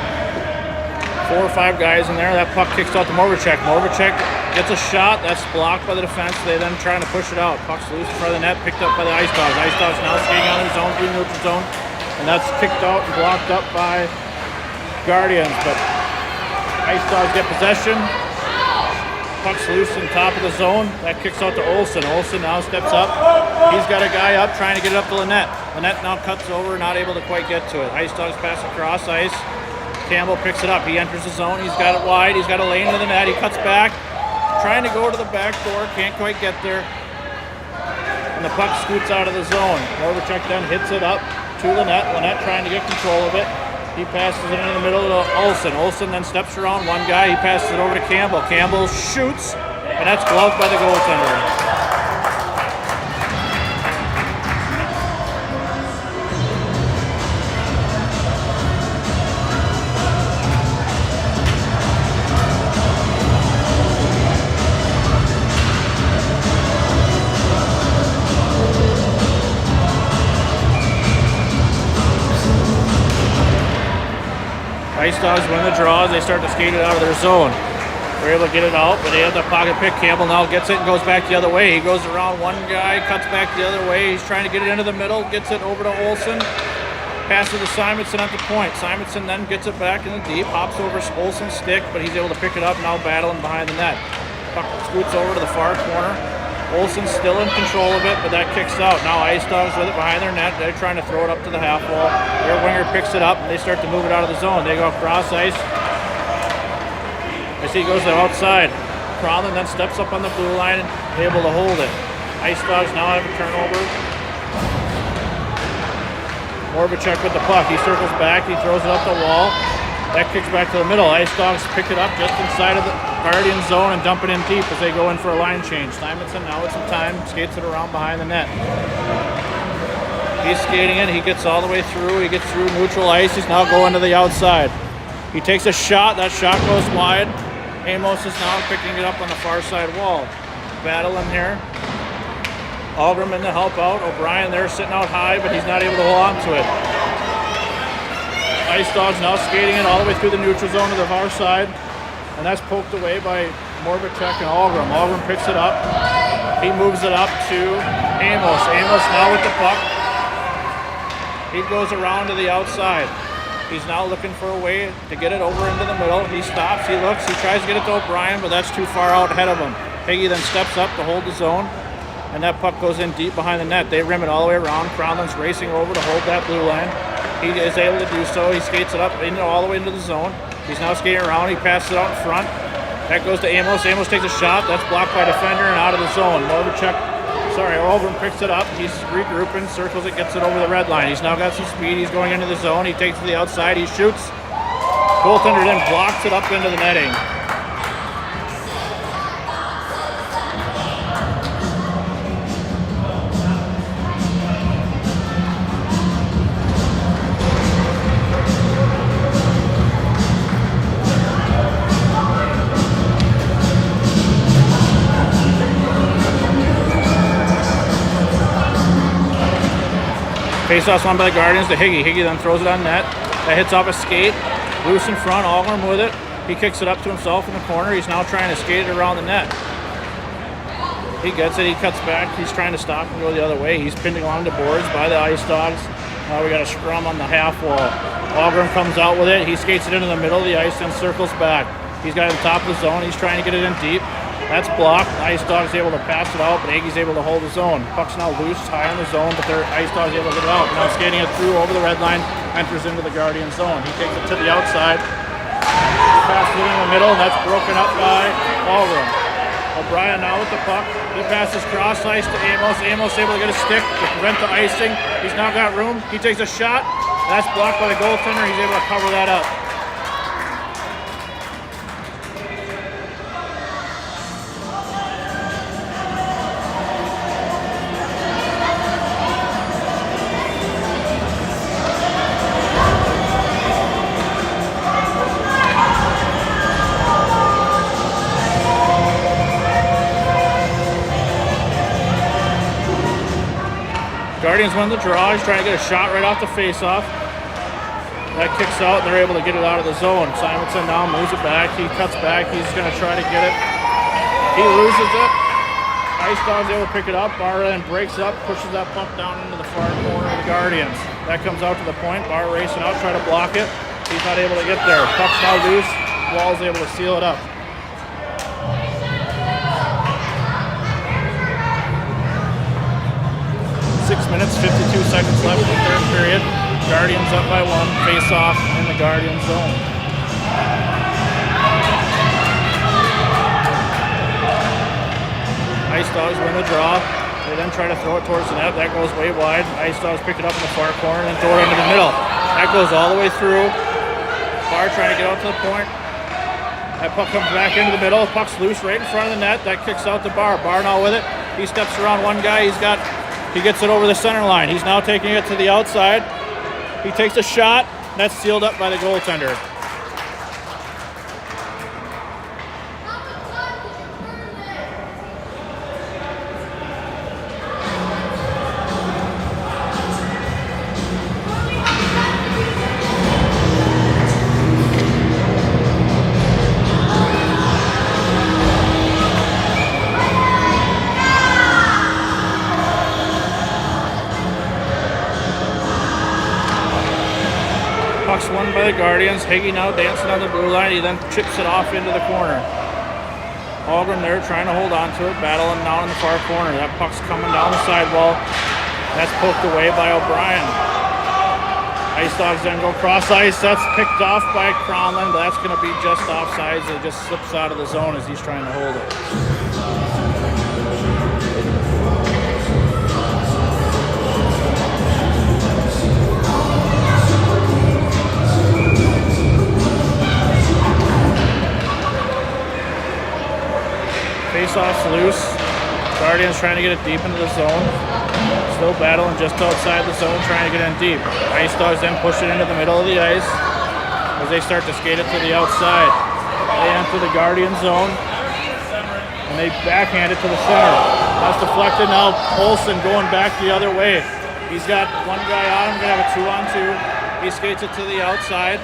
Speaker 1: 4 or 5 guys in there. That puck kicks out to Morvacek. Morvacek gets a shot. That's blocked by the defense. They then trying to push it out. Puck's loose in front of the net. Picked up by the Ice Dogs. Ice Dogs now skating out of the zone, through the neutral zone. And that's kicked out and blocked up by Guardians. But Ice Dogs get possession. Puck's loose in top of the zone. That kicks out to Olsen. Olsen now steps up. He's got a guy up trying to get it up to Lynette. Lynette now cuts over, not able to quite get to it. Ice Dogs pass across ice. Campbell picks it up. He enters the zone. He's got it wide. He's got a lane to the net. He cuts back. Trying to go to the back door. Can't quite get there. And the puck scoots out of the zone. Morvacek then hits it up to Lynette. Lynette trying to get control of it. He passes it into the middle to Olsen. Olsen then steps around one guy. He passes it over to Campbell. Campbell shoots, and that's gloved by the goaltender. Ice Dogs win the draw as they start to skate it out of their zone. They're able to get it out, but they have the pocket pick. Campbell now gets it and goes back the other way. He goes around one guy, cuts back the other way. He's trying to get it into the middle, gets it over to Olsen. Passes to Simonson at the point. Simonson then gets it back in the deep, hops over Olsen's stick, but he's able to pick it up, now battling behind the net. Puck scoots over to the far corner. Olsen's still in control of it, but that kicks out. Now Ice Dogs with it behind their net. They're trying to throw it up to the half wall. Their winger picks it up, and they start to move it out of the zone. They go across ice. As he goes to the outside. Cronlin then steps up on the blue line and able to hold it. Ice Dogs now have a turnover. Morvacek with the puck. He circles back. He throws it up the wall. That kicks back to the middle. Ice Dogs pick it up just inside of the Guardian zone and dump it in deep as they go in for a line change. Simonson now with some time, skates it around behind the net. He's skating it. He gets all the way through. He gets through neutral ice. He's now going to the outside. He takes a shot. That shot goes wide. Amos is now picking it up on the far side wall. Battling here. Algrim in to help out. O'Brien there sitting out high, but he's not able to hold on to it. Ice Dogs now skating it all the way through the neutral zone to the far side. And that's poked away by Morvacek and Algrim. Algrim picks it up. He moves it up to Amos. Amos now with the puck. He goes around to the outside. He's now looking for a way to get it over into the middle. He stops, he looks, he tries to get it to O'Brien, but that's too far out ahead of him. Heggie then steps up to hold the zone, and that puck goes in deep behind the net. They rim it all the way around. Cronlin's racing over to hold that blue line. He is able to do so. He skates it up all the way into the zone. He's now skating around. He passes it out in front. That goes to Amos. Amos takes a shot. That's blocked by a defender and out of the zone. Morvacek Ogren picks it up. He's regrouping, circles it, gets it over the red line. He's now got some speed. He's going into the zone. He takes it to the outside. He shoots. Goaltender then blocks it up into the netting. Face-off's won by the Guardians to Higgy. Higgy then throws it on net. That hits off a skate. Loose in front. Algren with it. He kicks it up to himself in the corner. He's now trying to skate it around the net. He gets it. He cuts back. He's trying to stop and go the other way. He's pinned along the boards by the Ice Dogs. Now we got a scrum on the half wall. Algren comes out with it. He skates it into the middle of the ice and circles back. He's got it on top of the zone. He's trying to get it in deep. That's blocked. Ice Dog's able to pass it out, but Aggies able to hold the zone. Puck's now loose, high in the zone, but their Ice Dog's able to get it out. Now skating it through over the red line, enters into the Guardian zone. He takes it to the outside. He passes it in the middle, and that's broken up by Algren. O'Brien now with the puck. He passes cross ice to Amos. Amos able to get a stick to prevent the icing. He's now got room. He takes a shot. That's blocked by the goaltender. He's able to cover that up. Guardians win the draw. He's trying to get a shot right off the face-off. That kicks out, and they're able to get it out of the zone. Simonson now moves it back. He cuts back. He's going to try to get it. He loses it. Ice Dog's able to pick it up. Barr then breaks up, pushes that puck down into the far corner of the Guardians. That comes out to the point. Barr racing out, trying to block it. He's not able to get there. Puck's now loose. Wall's able to seal it up. 6 minutes, 52 seconds left in the third period. Guardians up by 1, face off in the Guardian zone. Ice Dogs win the draw. They then try to throw it towards the net. That goes way wide. Ice Dogs pick it up in the far corner and throw it into the middle. That goes all the way through. Barr trying to get out to the point. That puck comes back into the middle. Puck's loose right in front of the net. That kicks out to Barr. Barr now with it. He steps around one guy. He gets it over the center line. He's now taking it to the outside. He takes a shot. That's sealed up by the goaltender. Puck's won by the Guardians. Higgy now dancing on the blue line. He then chips it off into the corner. Algren there trying to hold on to it, battling down in the far corner. That puck's coming down the sidewall. That's poked away by O'Brien. Ice Dogs then go cross ice. That's picked off by Cronlund. That's going to be just offsides. It just slips out of the zone as he's trying to hold it. Face-off's loose. Guardians trying to get it deep into the zone. Still battling just outside the zone, trying to get in deep. Ice Dogs then push it into the middle of the ice as they start to skate it to the outside. They enter the Guardian zone, and they backhand it to the center. That's deflected now. Olsen going back the other way. He's got one guy on him, gonna have a 2-on-2. He skates it to the outside.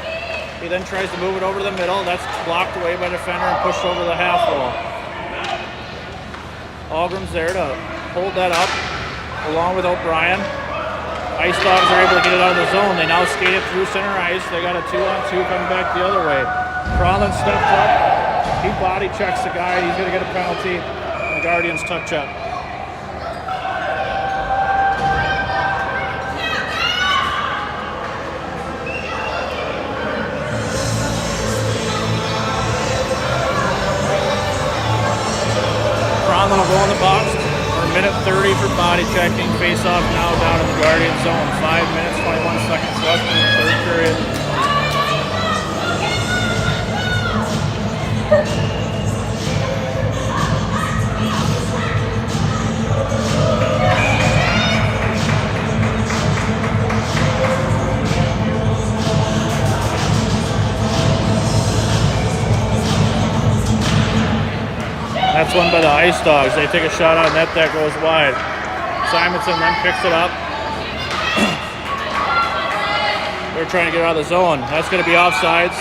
Speaker 1: He then tries to move it over the middle. That's blocked away by the defender and pushed over the half wall. Algren's there to hold that up along with O'Brien. Ice Dogs are able to get it out of the zone. They now skate it through center ice. They got a 2-on-2 coming back the other way. Cronlund steps up. He body checks the guy. He's going to get a penalty. The Guardians touch up. Cronlund will go in the box, or minute 30 for body checking. Face off now down in the Guardian zone. 5 minutes, 21 seconds left in the third period. That's one by the Ice Dogs. They take a shot on net that goes wide. Simonson then picks it up. They're trying to get out of the zone. That's going to be offsides.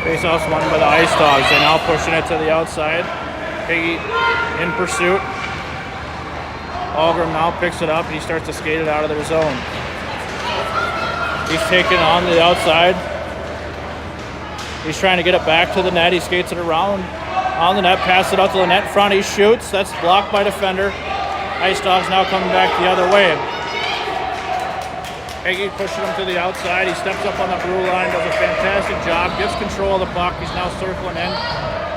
Speaker 1: Face-off's won by the Ice Dogs. They're now pushing it to the outside. Higgy in pursuit. Algrim now picks it up. He starts to skate it out of their zone. He's taken on the outside. He's trying to get it back to the net. He skates it around on the net, passes it out to the net front. He shoots. That's blocked by defender. Ice Dogs now coming back the other way. Higgy pushing him to the outside. He steps up on the blue line, does a fantastic job, gets control of the puck. He's now circling in,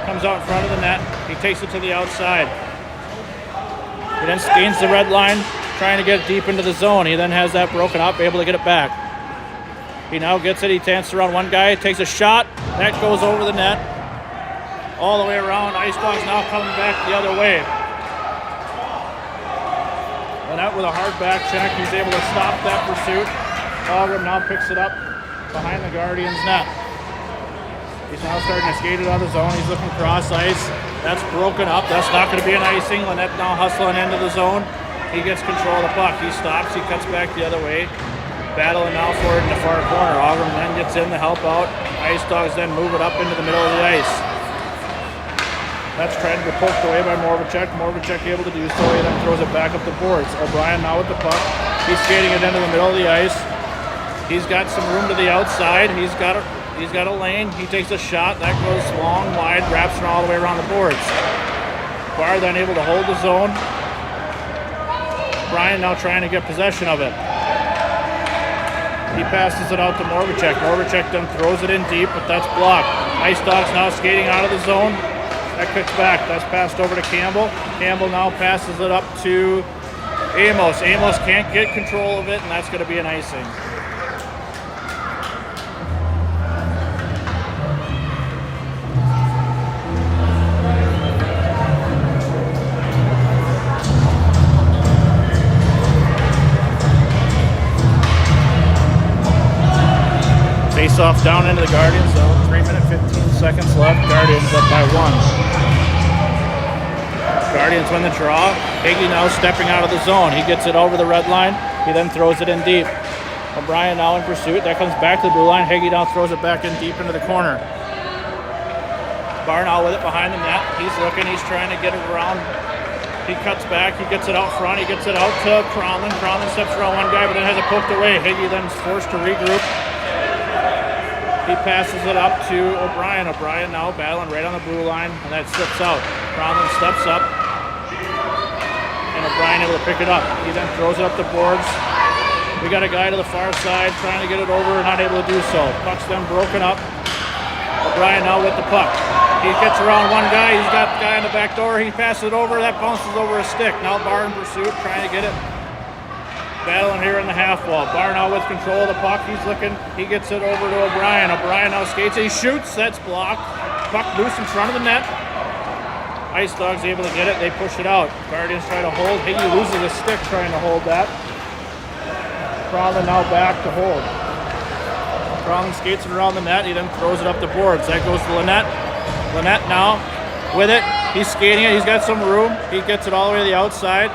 Speaker 1: comes out in front of the net. He takes it to the outside. He then gains the red line, trying to get deep into the zone. He then has that broken up, able to get it back. He now gets it. He dances around one guy, takes a shot. That goes over the net. All the way around. Ice Dogs now coming back the other way. And out with a hard back check, he's able to stop that pursuit. Algrim now picks it up behind the Guardians' net. He's now starting to skate it out of the zone. He's looking cross ice. That's broken up. That's not going to be an icing. Lynette now hustling into the zone. He gets control of the puck. He stops. He cuts back the other way. Battling now for it in the far corner. Algrim then gets in to help out. Ice Dogs then move it up into the middle of the ice. That's trying to be poked away by Morvacek. Morvacek able to do so. He then throws it back up the boards. O'Brien now with the puck. He's skating it into the middle of the ice. He's got some room to the outside. He's got a lane. He takes a shot. That goes long, wide, wraps around all the way around the boards. Barr then able to hold the zone. Brian now trying to get possession of it. He passes it out to Morvacek. Morvacek then throws it in deep, but that's blocked. Ice Dogs now skating out of the zone. That kicks back. That's passed over to Campbell. Campbell now passes it up to Amos. Amos can't get control of it, and that's going to be an icing. Face off down into the Guardians zone. 3 minutes, 15 seconds left. Guardians up by 1. Guardians win the draw. Higgy now stepping out of the zone. He gets it over the red line. He then throws it in deep. O'Brien now in pursuit. That comes back to the blue line. Higgy now throws it back in deep into the corner. Barr now with it behind the net. He's looking. He's trying to get it around. He cuts back. He gets it out front. He gets it out to Cronlin. Cronlin steps around one guy, but then has it poked away. Higgy then is forced to regroup. He passes it up to O'Brien. O'Brien now battling right on the blue line, and that slips out. Cronlin steps up, and O'Brien able to pick it up. He then throws it up the boards. We got a guy to the far side trying to get it over, not able to do so. Puck's then broken up. O'Brien now with the puck. He gets around one guy. He's got the guy on the back door. He passes it over. That bounces over a stick. Now Barr in pursuit, trying to get it. Battling here in the half wall. Barr now with control of the puck. He's looking. He gets it over to O'Brien. O'Brien now skates. He shoots. That's blocked. Puck loose in front of the net. Ice Dogs able to get it. They push it out. Guardians try to hold. Higgy loses a stick trying to hold that. Cronlin now back to hold. Cronlin skates it around the net. He then throws it up the boards. That goes to Lynette. Lynette now with it. He's skating it. He's got some room. He gets it all the way to the outside.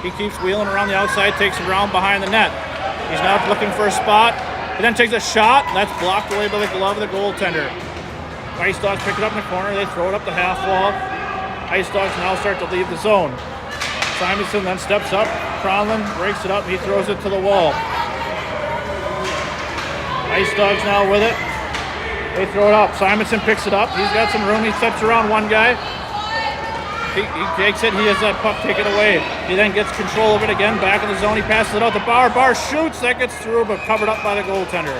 Speaker 1: He keeps wheeling around the outside, takes it around behind the net. He's now looking for a spot. He then takes a shot, and that's blocked away by the glove of the goaltender. Ice Dogs pick it up in the corner. They throw it up the half wall. Ice Dogs now start to leave the zone. Simonson then steps up. Cronlin breaks it up. He throws it to the wall. Ice Dogs now with it. They throw it up. Simonson picks it up. He's got some room. He steps around one guy. He takes it. He has that puck taken away. He then gets control of it again. Back in the zone. He passes it out to Bauer. Bauer shoots. That gets through, but covered up by the goaltender.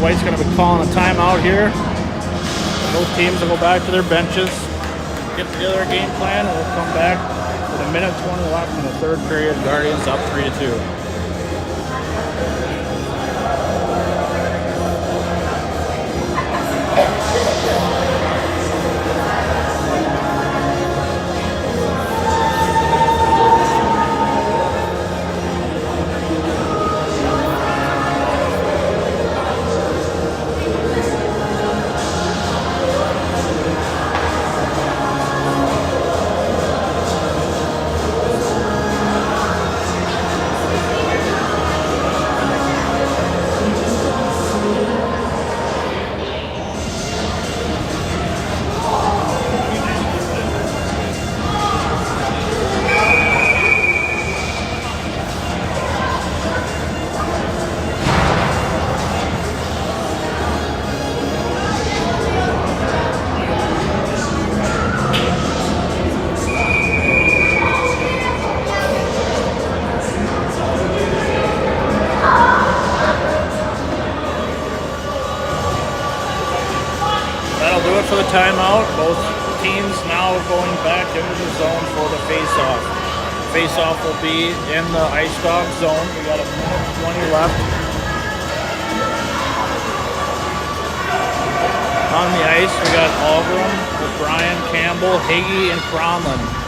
Speaker 1: White's going to be calling a timeout here. Both teams will go back to their benches, get together a game plan, and we'll come back with a minute 20 left in the third period. Guardians up 3-2. For the timeout, both teams now going back into the zone for the face-off. Face-off will be in the Ice Dog zone. We got a minute 20 left. On the ice, we got Algram, O'Brien, Campbell, Hagee, and Cronlin.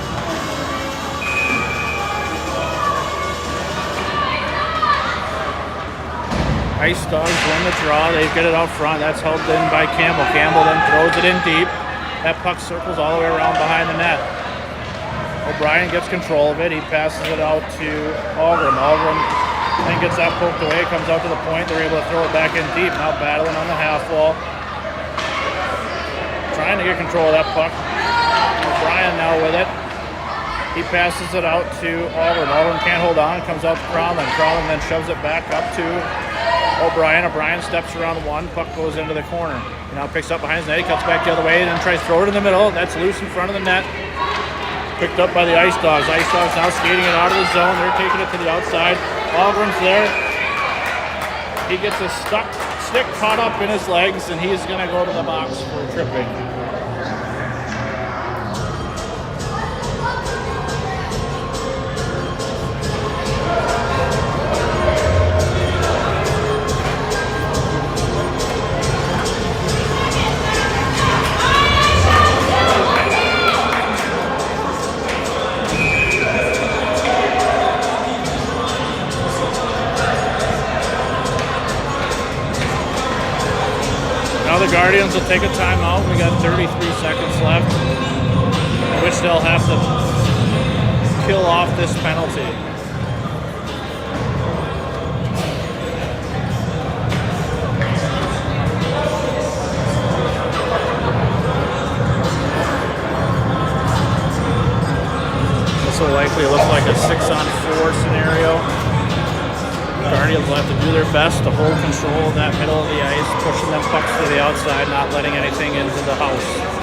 Speaker 1: Ice Dogs win the draw. They get it out front. That's held in by Campbell. Campbell then throws it in deep. That puck circles all the way around behind the net. O'Brien gets control of it. He passes it out to Algram. Algram then gets that poked away. Comes out to the point. They're able to throw it back in deep. Now battling on the half wall. Trying to get control of that puck. O'Brien now with it. He passes it out to Algram. Algram can't hold on. Comes out to Cronlin. Cronlin then shoves it back up to O'Brien. O'Brien steps around one. Puck goes into the corner. He now picks up behind his net. He cuts back the other way and then tries to throw it in the middle. That's loose in front of the net. Picked up by the Ice Dogs. Ice Dogs now skating it out of the zone. They're taking it to the outside. Algram's there. He gets a stick caught up in his legs, and he's going to go to the box for tripping. The Guardians will take a timeout. We got 33 seconds left, in which they'll have to kill off this penalty. This will likely look like a 6-on-4 scenario. Guardians will have to do their best to hold control of that middle of the ice, pushing them pucks to the outside, not letting anything into the house.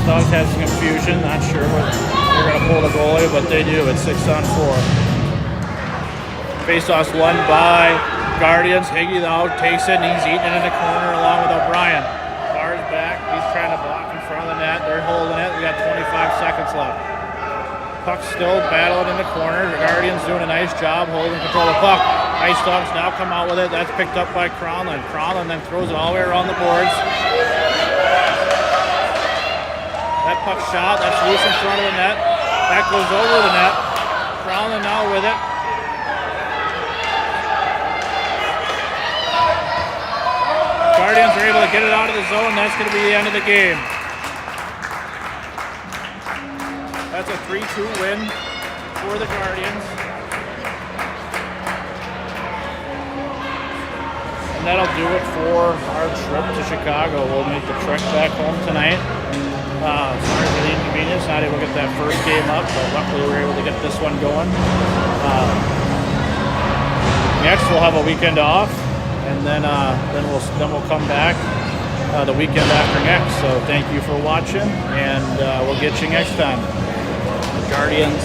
Speaker 1: Dogs have some confusion. Not sure what they're going to pull the goalie, but they do. It's 6-on-4. Faceoff's won by Guardians. Higgy now takes it, and he's eating it in the corner along with O'Brien. Barr's back. He's trying to block in front of the net. They're holding it. We got 25 seconds left. Puck's still battling in the corner. The Guardians doing a nice job holding control of the puck. Ice Dogs now come out with it. That's picked up by Cronlin. Cronlin then throws it all the way around the boards. That puck shot, that's loose in front of the net. That goes over the net. Cronlin now with it. Guardians are able to get it out of the zone. That's going to be the end of the game. That's a 3-2 win for the Guardians. And that'll do it for our trip to Chicago. We'll make the trek back home tonight. Sorry for the inconvenience, not able to get that first game up, but luckily we were able to get this one going. Next we'll have a weekend off, and then we'll come back the weekend after next. So thank you for watching, and we'll get you next time. The Guardians